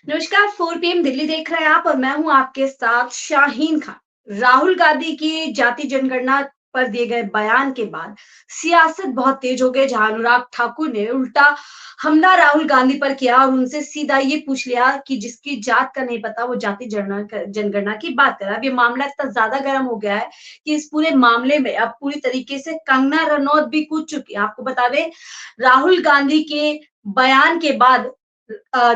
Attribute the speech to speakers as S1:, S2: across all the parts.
S1: नमस्कार, 4 पीएम दिल्ली देख रहे हैं आप और मैं हूं आपके साथ शाहीन खान। राहुल गांधी की जाति जनगणना पर दिए गए बयान के बाद सियासत बहुत तेज हो गई, जहां अनुराग ठाकुर ने उल्टा हमला राहुल गांधी पर किया और उनसे सीधा ये पूछ लिया कि जिसकी जात का नहीं पता वो जाति जनगणना की बात कर रहा है। अब ये मामला इतना ज्यादा गर्म हो गया है कि इस पूरे मामले में अब पूरी तरीके से कंगना रनौत भी कूद चुकी है। आपको बता दें, राहुल गांधी के बयान के बाद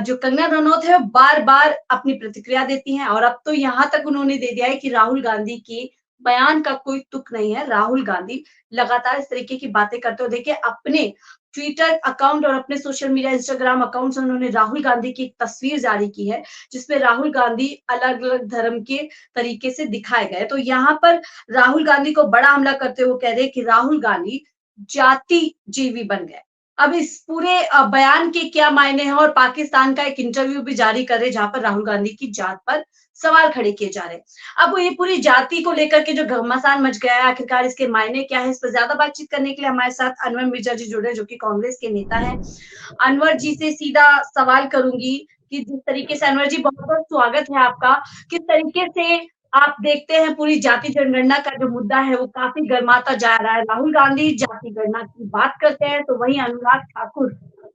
S1: जो कंगना रनौत है वो बार-बार अपनी प्रतिक्रिया देती हैं और अब तो यहाँ तक उन्होंने दे दिया है कि राहुल गांधी की बयान का कोई तुक नहीं है। राहुल गांधी लगातार इस तरीके की बातें करते हो देखिए अपने ट्विटर अकाउंट और अपने सोशल मीडिया इंस्टाग्राम अकाउंट से उन्होंने राहुल गांधी की एक तस्वीर जारी की है, जिसमें राहुल गांधी अलग-अलग धर्म के तरीके से दिखाए गए। तो यहाँ पर राहुल गांधी को बड़ा हमला करते हुए कह रहे हैं कि राहुल गांधी जातिजीवी बन गए। अब इस पूरे बयान के क्या मायने हैं और पाकिस्तान का एक इंटरव्यू भी जारी कर रहे जहां पर राहुल गांधी की जात पर सवाल खड़े किए जा रहे हैं। अब ये पूरी जाति को लेकर के जो घमासान मच गया है, आखिरकार इसके मायने क्या है, इस पर ज्यादा बातचीत करने के लिए हमारे साथ अनवर मिर्जा जी जुड़े हैं, जो कि कांग्रेस के नेता हैं। अनवर जी से सीधा सवाल करूंगी कि जिस तरीके से अनवर जी बहुत-बहुत स्वागत है आपका। किस तरीके से आप देखते हैं पूरी जाति जनगणना का जो मुद्दा है वो काफ़ी गरमाता जा रहा है। राहुल गांधी जाति गणना की बात करते हैं तो वहीं अनुराग ठाकुर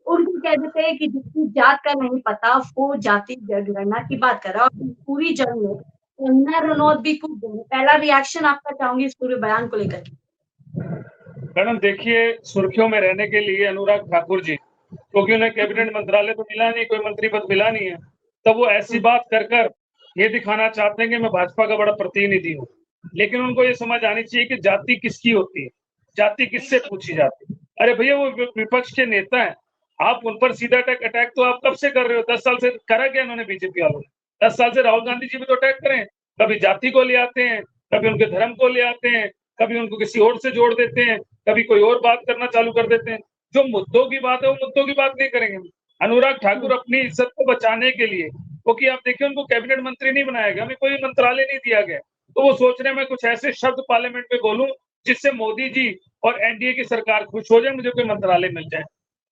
S1: उनको कह देते हैं कि जिसकी जात का नहीं पता वो जाति जनगणना की बात कर रहा है और इस पूरी जंग में कंगना रनौत भी कूद गई हैं। पहला रिएक्शन आपका चाहूँगी इस पूरे बयान को लेकर के।
S2: मैडम देखिए, सुर्खियों में रहने के लिए अनुराग ठाकुर जी, क्योंकि उन्हें कैबिनेट मंत्रालय तो मिला नहीं, कोई मंत्री पद मिला नहीं है, तब वो ऐसी
S1: हुँ,
S2: बात कर ये दिखाना चाहते हैं कि मैं भाजपा का बड़ा प्रतिनिधि हूँ। लेकिन उनको ये समझ आनी चाहिए कि जाति किसकी होती है, जाति किससे पूछी जाती है। अरे भैया, वो विपक्ष के नेता हैं, आप उन पर सीधा अटैक तो आप कब से कर रहे हो? 10 साल से करा क्या इन्होंने बीजेपी वालों ने? 10 साल से राहुल गांधी जी भी तो अटैक करें, कभी जाति को ले आते हैं, कभी उनके धर्म को ले आते हैं, कभी उनको किसी और से जोड़ देते हैं, कभी कोई और बात करना चालू कर देते हैं। जो मुद्दों की बात है वो मुद्दों की बात नहीं करेंगे। अनुराग ठाकुर
S1: हुँ,
S2: अपनी इज्जत को बचाने के लिए, क्योंकि आप देखिए उनको कैबिनेट मंत्री नहीं बनाया गया, हमें कोई मंत्रालय नहीं दिया गया, तो वो सोच रहे हैं मैं कुछ ऐसे शब्द पार्लियामेंट में बोलूं जिससे मोदी जी और एनडीए की सरकार खुश हो जाए, मुझे कोई मंत्रालय मिल जाए।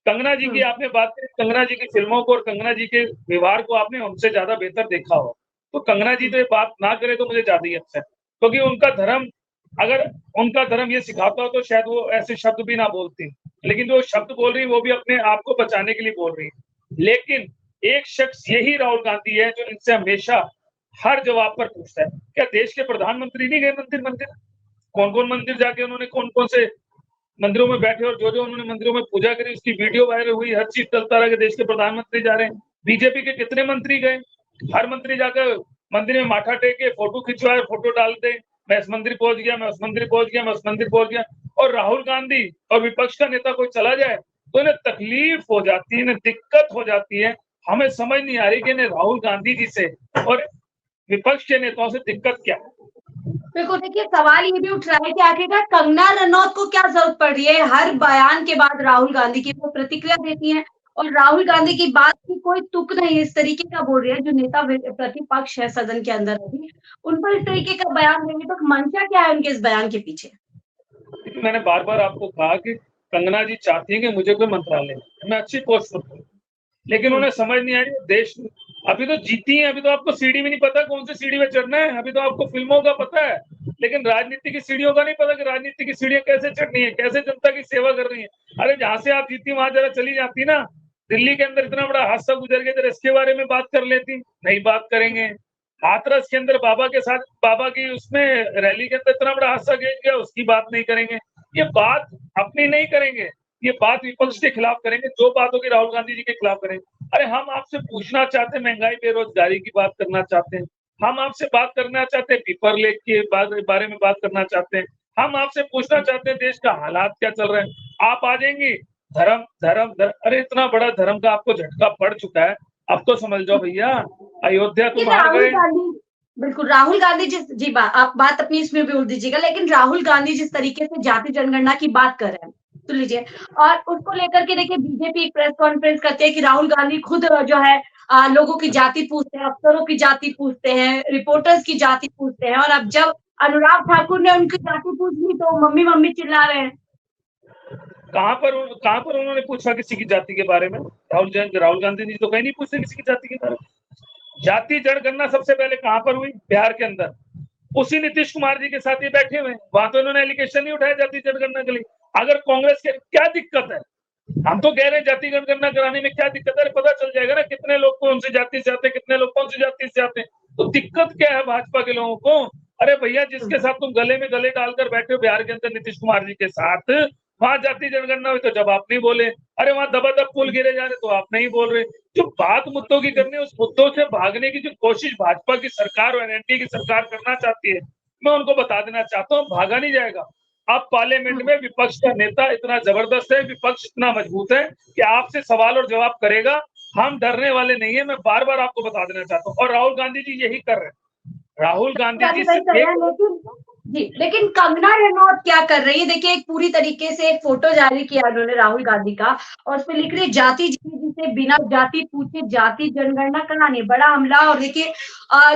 S2: कंगना जी की
S1: हुँ,
S2: आपने बात करी, कंगना जी की फिल्मों को और कंगना जी के व्यवहार को आपने हमसे ज्यादा बेहतर देखा हो, तो कंगना जी
S1: हुँ,
S2: तो ये बात ना करे तो मुझे ज्यादा ही अच्छा है, क्योंकि उनका धर्म, अगर उनका धर्म ये सिखाता हो तो शायद वो ऐसे शब्द भी ना बोलती, लेकिन जो शब्द बोल रही है वो भी अपने आप को बचाने के लिए बोल रही है। लेकिन एक शख्स यही राहुल गांधी है जो इनसे हमेशा हर जवाब पर पूछता है। क्या देश के प्रधानमंत्री नहीं गए मंदिर मंदिर? कौन कौन मंदिर जाके उन्होंने कौन कौन से मंदिरों में बैठे और जो जो उन्होंने मंदिरों में पूजा करी उसकी वीडियो वायरल हुई, हर चीज चलता रहा कि देश के प्रधानमंत्री जा रहे हैं। बीजेपी के कितने मंत्री गए? हर मंत्री जाकर मंदिर में माथा टेके फोटो खिंचवाए, फोटो डाल दे, मैं इस मंदिर पहुंच गया, मैं उस मंदिर पहुंच गया, मैं उस मंदिर पहुंच गया। और राहुल गांधी और विपक्ष का नेता कोई चला जाए तो इन्हें तकलीफ हो जाती है, इन्हें दिक्कत हो जाती है। हमें समझ नहीं आ रही कि इन्हें राहुल गांधी जी से और विपक्ष के नेताओं से दिक्कत क्या है।
S1: बिल्कुल, देखिए सवाल ये भी उठ रहा है कि आखिरकार कंगना रनौत को क्या ज़रूरत पड़ रही है, हर बयान के बाद राहुल गांधी की वो प्रतिक्रिया देती हैं और राहुल गांधी की बात की कोई तुक नहीं, इस तरीके का बोल रही है जो नेता प्रतिपक्ष है सदन के अंदर अभी, उन पर इस तरीके का बयान देने तो मंशा क्या है उनके इस बयान के पीछे?
S2: मैंने बार बार आपको कहा कि कंगना जी चाहती है कि मुझे कोई मंत्रालय मिले, मैं अच्छी पोस्ट पर हूँ, लेकिन
S1: हुँ,
S2: उन्हें समझ नहीं आ रही देश अभी तो जीती है, अभी तो आपको सीढ़ी भी नहीं पता कौन सी सीढ़ी में चढ़ना है, अभी तो आपको फिल्मों का पता है, लेकिन राजनीति की सीढ़ियों का नहीं पता कि राजनीति की सीढ़ियां कैसे चढ़नी है, कैसे जनता की सेवा करनी है। अरे जहां से आप जीती वहां जरा चली जाती ना। दिल्ली के अंदर इतना बड़ा हादसा गुजर गया, जरा इसके बारे में बात कर लेती। नहीं बात करेंगे। हाथरस के अंदर बाबा के साथ बाबा की उसमें रैली के अंदर इतना बड़ा हादसा गया, उसकी बात नहीं करेंगे। ये बात अपनी नहीं करेंगे, ये बात विपक्ष के खिलाफ करेंगे, जो बात होगी राहुल गांधी जी के खिलाफ करेंगे। अरे हम आपसे पूछना चाहते हैं, महंगाई बेरोजगारी की बात करना चाहते हैं, हम आपसे बात करना चाहते हैं पेपर लेक के बारे में बात करना चाहते हैं, हम आपसे पूछना चाहते हैं देश का हालात क्या चल रहे हैं। आप आ जाएंगी धर्म धर्म धर्म, अरे इतना बड़ा धर्म का आपको झटका पड़ चुका है, अब तो समझ जाओ भैया, अयोध्या
S1: देखिए
S2: तुम हार
S1: राहुल
S2: गए।
S1: गांधी बिल्कुल, राहुल गांधी जिस जी आप बात अपनी इसमें भी उड़ दीजिएगा, लेकिन राहुल गांधी जिस तरीके से जाति जनगणना की बात कर रहे हैं, सुन लीजिए और उसको लेकर के देखिए बीजेपी एक प्रेस कॉन्फ्रेंस करती है कि राहुल गांधी खुद जो है लोगों की जाति पूछते हैं, अफसरों की जाति पूछते हैं, रिपोर्टर्स की जाति पूछते हैं और अब जब अनुराग ठाकुर ने उनकी जाति पूछ ली तो मम्मी चिल्ला रहे हैं।
S2: कहां पर उन्होंने पूछा किसी की जाति के बारे में? राहुल गांधी जी तो कहीं नहीं पूछते किसी की जाति के बारे में। जाति जनगणना सबसे पहले कहां पर हुई? बिहार के अंदर, उसी नीतीश कुमार जी के साथ ये बैठे हुए हैं। वहां तो इन्होंने एलिगेशन नहीं उठाया जाति जनगणना के लिए। अगर कांग्रेस के क्या दिक्कत है? हम तो कह रहे हैं जाति जनगणना कराने में क्या दिक्कत है? पता चल जाएगा ना कितने लोग कौन सी जाति से आते हैं, कितने लोग कौन सी जाति से आते हैं। तो दिक्कत क्या है भाजपा के लोगों को? अरे भैया, जिसके साथ तुम गले में गले डालकर बैठे हो बिहार के अंदर नीतीश कुमार जी के साथ, वहां जाति जनगणना हुई तो जब आप नहीं बोले। अरे वहां दबादब पुल गिरे जा रहे तो आप नहीं बोल रहे। जो बात मुद्दों की करनी है, उस मुद्दों से भागने की जो कोशिश भाजपा की सरकार और एनडीए की सरकार करना चाहती है, मैं उनको बता देना चाहता हूँ, भागा नहीं जाएगा। अब पार्लियामेंट में विपक्ष का नेता इतना जबरदस्त है, विपक्ष इतना मजबूत है कि आपसे सवाल और जवाब करेगा। हम डरने वाले नहीं है, मैं बार बार आपको बता देना चाहता हूँ। और राहुल गांधी जी यही कर रहे हैं। राहुल गांधी जी
S1: वही कर रहे हैं, लेकिन कंगना रनौत क्या कर रही है? देखिए, एक पूरी तरीके से एक फोटो जारी किया उन्होंने राहुल गांधी का, और उसपे लिख रही जाति जिसे बिना जाति पूछे जाति जनगणना करानी, बड़ा हमला। और देखिए,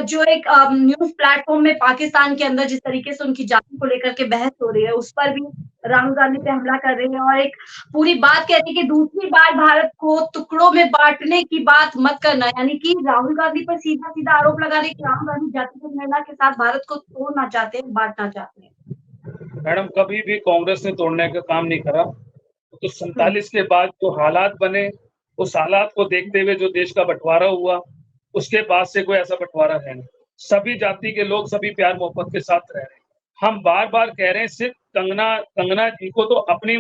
S1: जो एक न्यूज प्लेटफॉर्म में पाकिस्तान के अंदर जिस तरीके से उनकी जाति को लेकर के बहस हो रही है, उस पर भी राहुल गांधी पे हमला कर रहे हैं, और एक पूरी बात कह रही है कि दूसरी बार भारत को टुकड़ों में बांटने की बात मत करना। यानी कि राहुल गांधी पर सीधा सीधा आरोप लगा रहे कि राहुल गांधी जाति जनगणना के साथ भारत को तोड़ना चाहते हैं, बांटना चाहते हैं।
S2: मैडम, कभी भी कांग्रेस ने तोड़ने का काम नहीं करा। तो 47 के बाद जो हालात बने, उस हालात को देखते हुए जो देश का बंटवारा हुआ, उसके बाद से कोई ऐसा बंटवारा है नहीं। सभी जाति के लोग सभी प्यार मोहब्बत के साथ रह रहे हैं। हम बार बार कह रहे हैं, सिर्फ कंगना जी को तो अपनी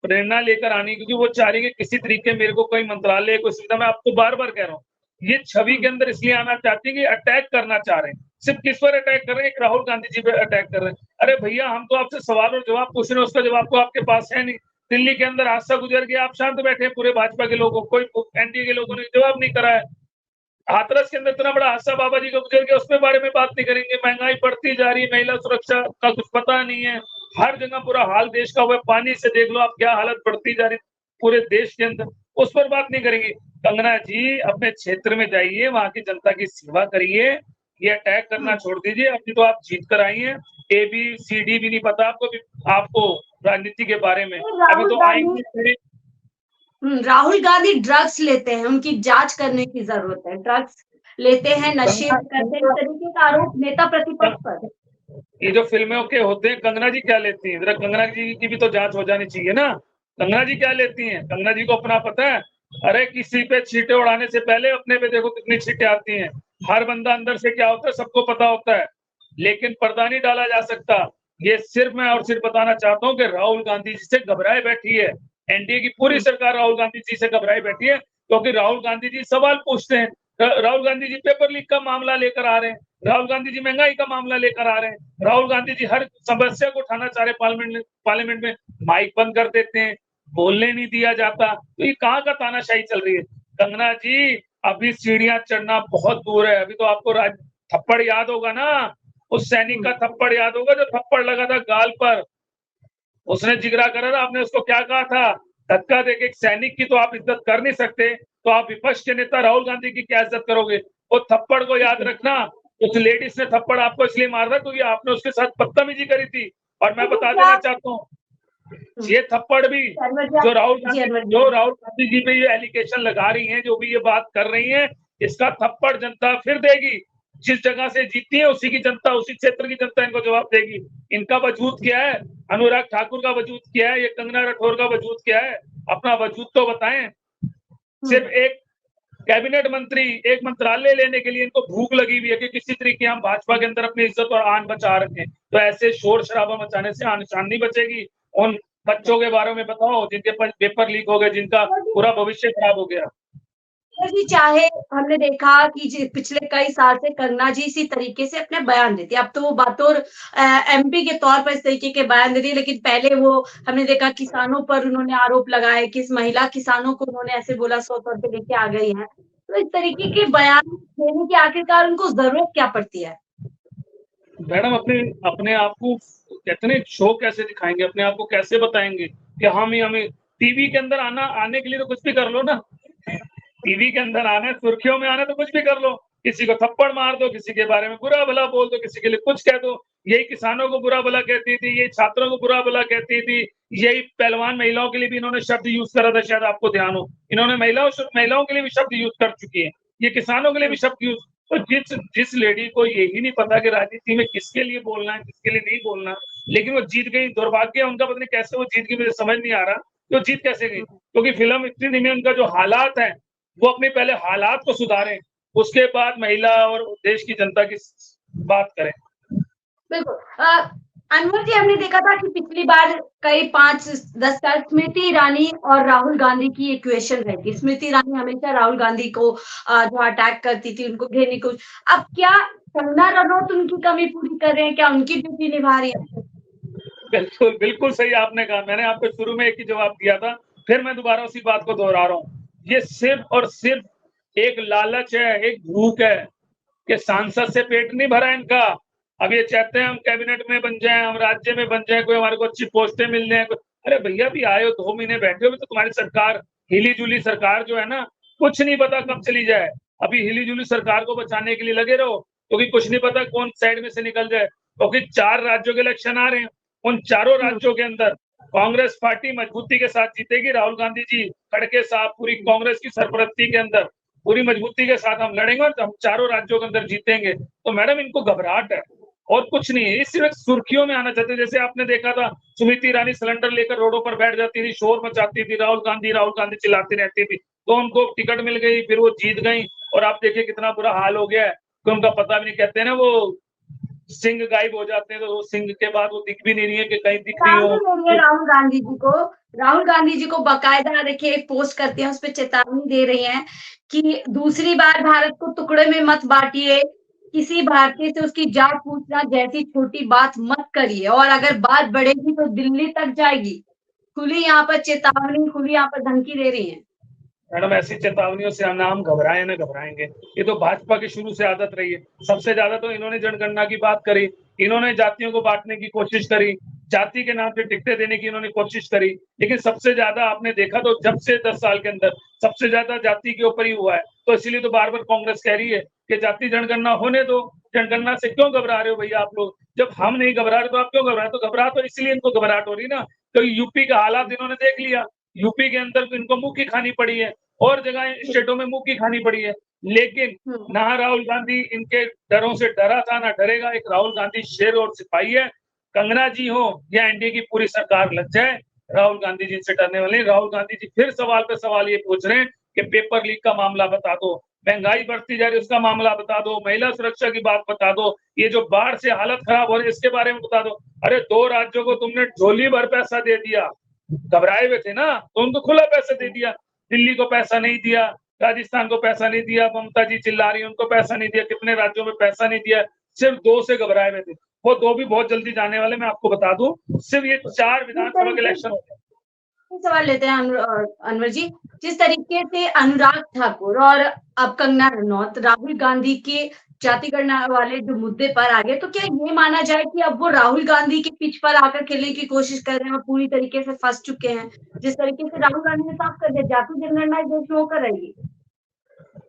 S2: प्रेरणा लेकर आनी, क्योंकि वो चाह रही है किसी तरीके मेरे को कोई मंत्रालय, कोई सुविधा। मैं आपको बार बार कह रहा हूँ, ये छवि के अंदर इसलिए आना चाहती है कि अटैक करना चाह रहे हैं। सिर्फ किस पर अटैक कर रहे हैं? एक राहुल गांधी जी पे अटैक कर रहे हैं। अरे भैया, हम तो आपसे सवाल और जवाब पूछ रहे हैं, उसका जवाब तो आपके पास है नहीं। दिल्ली के अंदर हादसा गुजर गया, आप शांत बैठे हैं, पूरे भाजपा के लोगों, कोई एनडीए के लोगों ने जवाब नहीं करा है। हाथरस के अंदर इतना बड़ा हादसा बाबा जी का गुजर गया, उसके बारे में बात नहीं करेंगे। महंगाई बढ़ती जा रही है, महिला सुरक्षा का कुछ पता नहीं है। हर जगह पूरा हाल देश का हुआ है। पानी से देख लो आप, क्या हालत बढ़ती जा रही पूरे देश के अंदर, उस पर बात नहीं करेंगे। कंगना जी, अपने क्षेत्र में जाइए, वहां की जनता की सेवा करिए, ये अटैक करना छोड़ दीजिए। अभी तो आप जीत कर आई हैं, ABCD भी नहीं पता आपको राजनीति के बारे में। अभी तो आएंगे।
S1: राहुल गांधी ड्रग्स लेते हैं, उनकी जांच करने की जरूरत है। ड्रग्स लेते हैं, नशे करते हैं, इस तरीके का आरोप नेता प्रतिपक्ष पर।
S2: ये जो फिल्मों के होते हैं, कंगना जी क्या लेती हैं? जरा कंगना जी की भी तो जांच हो जानी चाहिए ना। कंगना जी क्या लेती हैं? कंगना जी को अपना पता है। अरे किसी पे छींटे उड़ाने से पहले अपने पे देखो कितनी छींटे आती हैं। हर बंदा अंदर से क्या होता है सबको पता होता है, लेकिन पर्दा नहीं डाला जा सकता। ये सिर्फ मैं और सिर्फ बताना चाहता हूँ कि राहुल गांधी जी से घबराए बैठी है। एनडीए की पूरी सरकार राहुल गांधी जी से घबराई बैठी है, क्योंकि राहुल गांधी जी सवाल पूछते हैं। राहुल गांधी जी पेपर लीक का मामला लेकर आ रहे हैं, राहुल गांधी जी महंगाई का मामला लेकर आ रहे हैं, राहुल गांधी जी हर समस्या को उठाना चाह रहे पार्लियामेंट में माइक बंद कर देते हैं, बोलने नहीं दिया जाता। तो ये कहाँ का तानाशाही चल रही है? कंगना जी, अभी सीढ़ियां चढ़ना बहुत दूर है। अभी तो आपको थप्पड़ याद होगा ना, उस सैनिक का थप्पड़ याद होगा जो थप्पड़ लगा था गाल पर, उसने जिगरा करा था। आपने उसको क्या कहा था? धक्का देके एक सैनिक की तो आप इज्जत कर नहीं सकते, तो आप विपक्ष के नेता राहुल गांधी की क्या इज्जत करोगे? वो थप्पड़ को याद रखना। उस लेडीज ने थप्पड़ आपको इसलिए मारा क्योंकि आपने उसके साथ बदतमीजी करी थी। और मैं बता देना चाहता हूँ, ये थप्पड़ भी जो राहुल गांधी जी पे ये एलिगेशन लगा रही हैं, जो भी ये बात कर रही हैं, इसका थप्पड़ जनता फिर देगी। जिस जगह से जीती है उसी की जनता, उसी क्षेत्र की जनता इनको जवाब देगी। इनका वजूद क्या है? अनुराग ठाकुर का वजूद क्या है? ये कंगना राठौर का वजूद क्या है? अपना वजूद तो बताएं। सिर्फ एक कैबिनेट मंत्री, एक मंत्रालय लेने के लिए इनको भूख लगी हुई है कि किसी तरीके हम भाजपा के अंदर अपनी इज्जत और आन बचा रखें। तो ऐसे शोर शराबा मचाने से आन शान नहीं बचेगी। उन बच्चों के बारे में बताओ जिनके पेपर लीक हो गए, जिनका पूरा भविष्य खराब हो गया।
S1: जी, चाहे हमने देखा कि पिछले कई साल से कंगना जी इसी तरीके से अपने बयान देती है। अब तो वो बतौर MP के तौर पर इस तरीके के बयान दे रही है, लेकिन पहले वो हमने देखा किसानों पर उन्होंने आरोप लगाए कि इस महिला किसानों को उन्होंने ऐसे बोला 100 रुपए लेके आ गई है। तो इस तरीके के बयान देने की आखिरकार उनको जरूरत क्या पड़ती है?
S2: मैडम, अपने आप को कितने शो कैसे दिखाएंगे? अपने आप को कैसे बताएंगे कि हमें टीवी के अंदर आने के लिए तो कुछ भी कर लो ना। टीवी के अंदर आना है, सुर्खियों में आना है तो कुछ भी कर लो। किसी को थप्पड़ मार दो, किसी के बारे में बुरा भला बोल दो, किसी के लिए कुछ कह दो। यही किसानों को बुरा भला कहती थी, यही छात्रों को बुरा भला कहती थी, यही पहलवान महिलाओं के लिए भी इन्होंने शब्द यूज करा था, शायद आपको ध्यान हो। इन्होंने महिलाओं के लिए भी शब्द यूज कर चुकी है, ये किसानों के लिए भी शब्द यूज तो जिस लेडी को यही नहीं पता कि राजनीति में किसके लिए बोलना है, किसके लिए नहीं बोलना, लेकिन वो जीत गई। दुर्भाग्य उनका, पता नहीं कैसे वो जीत गई, मुझे समझ नहीं आ रहा कि वो जीत कैसे गई। क्योंकि फिल्म इतनी में उनका जो हालात है, वो अपने पहले हालात को सुधारें, उसके बाद महिला और देश की जनता की बात करें।
S1: बिल्कुल। अनवर जी, हमने देखा था कि पिछली बार कई 5-10 साल स्मृति ईरानी और राहुल गांधी की इक्वेशन रहती। स्मृति ईरानी हमेशा राहुल गांधी को जो अटैक करती थी, उनको घेरने की। अब क्या कंगना रनौत उनकी कमी पूरी कर रहे हैं? क्या उनकी ड्यूटी निभा रही है?
S2: बिल्कुल, बिल्कुल सही आपने कहा। मैंने आपको शुरू में एक ही जवाब दिया था, फिर मैं दोबारा उसी बात को दोहरा रहा हूँ। ये सिर्फ और सिर्फ एक लालच है, एक भूख है कि सांसद से पेट नहीं भरा इनका। अब ये चाहते हैं हम कैबिनेट में बन जाएं, हम राज्य में बन जाएं, कोई हमारे को अच्छी पोस्टें मिल जाएं। अरे भैया, भी आए हो 2 महीने बैठे हो, तो तुम्हारी सरकार हिली जुली सरकार जो है ना, कुछ नहीं पता कब चली जाए। अभी हिली जुली सरकार को बचाने के लिए लगे रहो, क्योंकि कुछ नहीं पता कौन साइड में से निकल जाए। क्योंकि 4 राज्यों के इलेक्शन आ रहे हैं, उन चारों राज्यों के अंदर कांग्रेस पार्टी मजबूती के साथ जीतेगी। राहुल गांधी जी खड़के साहब पूरी कांग्रेस की सरपरस्ती के अंदर पूरी मजबूती के साथ हम लड़ेंगे और हम चारों राज्यों के अंदर जीतेंगे। तो मैडम, इनको घबराहट है और कुछ नहीं है। इस सिर्फ सुर्खियों में आना चाहते। जैसे आपने देखा था, स्मृति ईरानी सिलेंडर लेकर रोडों पर बैठ जाती थी, शोर मचाती थी, राहुल गांधी चिल्लाती रहती थी, तो उनको टिकट मिल गई, फिर वो जीत गई। और आप देखिए कितना बुरा हाल हो गया है कि उनका पता भी नहीं। कहते हैं ना, वो सिंह गायब हो जाते हैं, तो वो सिंह के बाद वो दिख भी नहीं रही है कि कहीं दिख रही हो।
S1: राहुल गांधी जी को, राहुल गांधी जी को बाकायदा देखिए पोस्ट करते हैं, उस पर चेतावनी दे रही हैं कि दूसरी बार भारत को टुकड़े में मत बांटिए, किसी भारतीय से उसकी जात पूछना जैसी छोटी बात मत करिए, और अगर बात बढ़ेगी तो दिल्ली तक जाएगी। खुली यहाँ पर चेतावनी, खुली यहाँ पर धमकी दे रही है।
S2: मैडम, ऐसी चेतावनियों से हम घबराए ना घबराएंगे। ये तो भाजपा की शुरू से आदत रही है। सबसे ज्यादा तो इन्होंने जनगणना की बात करी, इन्होंने जातियों को बांटने की कोशिश करी, जाति के नाम पे टिकटें देने की इन्होंने कोशिश करी। लेकिन सबसे ज्यादा आपने देखा तो जब से 10 साल के अंदर सबसे ज्यादा जाति के ऊपर ही हुआ है। तो इसीलिए तो बार बार कांग्रेस कह रही है कि जाति जनगणना होने दो। जनगणना से क्यों घबरा रहे हो भैया आप लोग? जब हम नहीं घबरा रहे तो आप क्यों घबरा रहे? तो घबरा तो इसलिए इनको घबराहट हो रही ना, क्योंकि यूपी का हालात इन्होंने देख लिया। यूपी के अंदर इनको मुंह की खानी पड़ी है, और जगह स्टेटों में मुंह की खानी पड़ी है। लेकिन ना राहुल गांधी इनके डरों से डरा था, ना डरेगा। एक राहुल गांधी शेर और सिपाही है। कंगना जी हो या एनडीए की पूरी सरकार लग जाए, राहुल गांधी जी से डरने वाले। राहुल गांधी जी फिर सवाल पे सवाल ये पूछ रहे हैं कि पेपर लीक का मामला बता दो, महंगाई बढ़ती जा रही है उसका मामला बता दो, महिला सुरक्षा की बात बता दो, ये जो बाढ़ से हालत खराब हो रही है इसके बारे में बता दो। अरे 2 राज्यों को तुमने झोली भर पैसा दे दिया, घबराए हुए थे ना, तो उनको खुला पैसा दे दिया। दिल्ली को पैसा नहीं दिया, राजस्थान को पैसा नहीं दिया, ममता जी चिल्ला रही है उनको पैसा नहीं दिया, कितने राज्यों में पैसा नहीं दिया। सिर्फ 2 से घबराए हुए थे, वो 2 भी बहुत जल्दी जाने वाले। मैं आपको बता दूं, सिर्फ ये 4 विधानसभा के इलेक्शन होते हैं।
S1: सवाल लेते हैं अनवर जी। जिस तरीके से अनुराग ठाकुर और अब कंगना रनौत राहुल गांधी के जातिगणना वाले जो मुद्दे पर आ गए, तो क्या ये माना जाए कि अब वो राहुल गांधी के पिच पर आकर खेलने की कोशिश कर रहे हैं और पूरी तरीके से फंस चुके हैं? जिस तरीके से राहुल गांधी ने साफ कर दिया, जाति जनगणना इस देश में होकर रहेगी।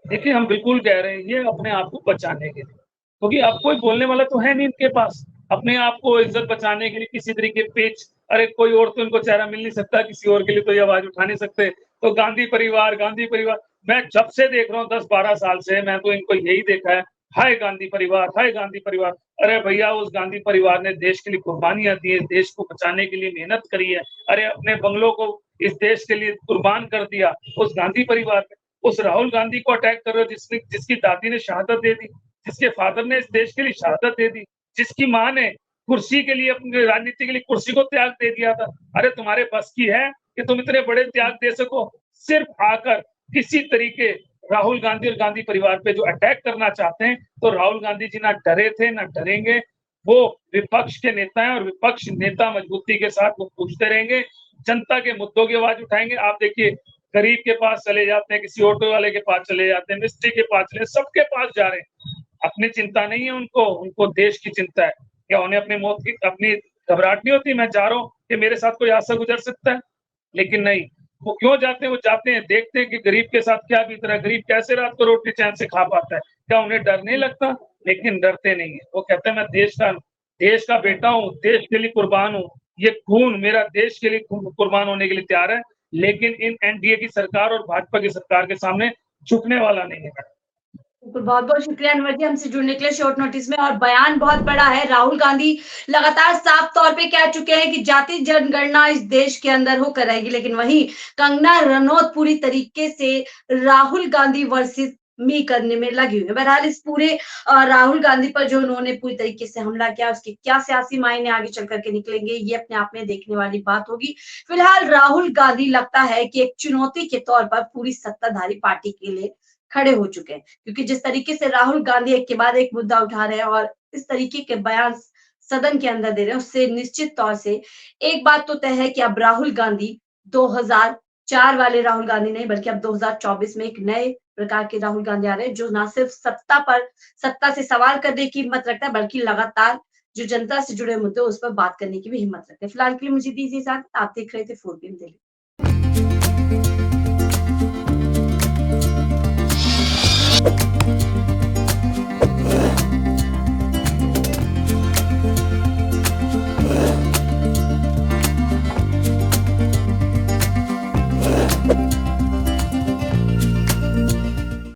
S2: देखिए, हम बिल्कुल कह रहे हैं ये अपने आप को बचाने के लिए, क्योंकि अब कोई बोलने वाला तो है नहीं इनके पास। अपने आप को इज्जत बचाने के लिए किसी तरीके पेच, अरे कोई और तो इनको चेहरा मिल नहीं सकता, किसी और के लिए तो ये आवाज उठा नहीं सकते। तो गांधी परिवार, गांधी परिवार, मैं जब से देख रहा हूँ 10-12 साल से, मैं तो इनको यही देखा है, हाय गांधी परिवार, हाय गांधी परिवार। अरे भैया, उस गांधी परिवार ने देश के लिए कुर्बानियां दी है, देश को बचाने के लिए मेहनत करी है। अरे अपने बंगलों को इस देश के लिए कुर्बान कर दिया उस गांधी परिवार ने। उस राहुल गांधी को अटैक कर रहे हो जिसकी दादी ने शहादत दे दी, जिसके फादर ने इस देश के लिए शहादत दे दी, जिसकी माँ ने कुर्सी के लिए, अपनी राजनीति के लिए कुर्सी को त्याग दे दिया था। अरे तुम्हारे बस की है कि तुम इतने बड़े त्याग दे सको? सिर्फ आकर किसी तरीके राहुल गांधी और गांधी परिवार पे जो अटैक करना चाहते हैं, तो राहुल गांधी जी ना डरे थे ना डरेंगे। वो विपक्ष के नेता हैं और विपक्ष नेता मजबूती के साथ वो पूछते रहेंगे, जनता के मुद्दों की आवाज उठाएंगे। आप देखिए, गरीब के पास चले जाते हैं, किसी ऑटो वाले के पास चले जाते हैं, मिस्त्री के पास चले, सबके पास जा रहे हैं। अपनी चिंता नहीं है उनको, उनको देश की चिंता है। क्या उन्हें अपनी मौत की अपनी घबराहट नहीं होती? मैं जा रहा हूँ कि मेरे साथ कोई हादसा गुजर सकता है? लेकिन नहीं, वो क्यों जाते हैं? वो जाते हैं, देखते हैं कि गरीब के साथ क्या बीत रहा है, गरीब कैसे रात को रोटी चैन से खा पाता है। क्या उन्हें डर नहीं लगता? लेकिन डरते नहीं है। वो कहते हैं मैं देश का बेटा हूँ, देश के लिए कुर्बान हूँ, ये खून मेरा देश के लिए कुर्बान होने के लिए तैयार है। लेकिन इन एनडीए की सरकार और भाजपा की सरकार के सामने झुकने वाला नहीं है।
S1: बिल्कुल, बहुत-बहुत शुक्रिया अनवर जी हमसे जुड़ने के लिए शॉर्ट नोटिस में। और बयान बहुत बड़ा है। राहुल गांधी लगातार साफ तौर पे कह चुके हैं कि जाति जनगणना इस देश के अंदर होकर रहेगी, लेकिन वहीं कंगना रनौत पूरी तरीके से राहुल गांधी वर्सेस मी करने में लगी हुई है। बहरहाल इस पूरे राहुल गांधी पर जो उन्होंने पूरी तरीके से हमला किया, उसके क्या सियासी मायने आगे चल कर के निकलेंगे, ये अपने आप में देखने वाली बात होगी। फिलहाल राहुल गांधी लगता है कि एक चुनौती के तौर पर पूरी सत्ताधारी पार्टी के लिए खड़े हो चुके हैं, क्योंकि जिस तरीके से राहुल गांधी एक के बाद एक मुद्दा उठा रहे हैं और इस तरीके के बयान सदन के अंदर दे रहे हैं, उससे निश्चित तौर से एक बात तो तय है कि अब राहुल गांधी 2004 वाले राहुल गांधी नहीं, बल्कि अब 2024 में एक नए प्रकार के राहुल गांधी आ रहे हैं, जो ना सिर्फ सत्ता से सवाल करने की हिम्मत रखता है, बल्कि लगातार जो जनता से जुड़े मुद्दे उस पर बात करने की भी हिम्मत रखते हैं। फिलहाल के लिए मुझे दीजिए इजाजत। आप देख रहे थे 4PM दिल्ली।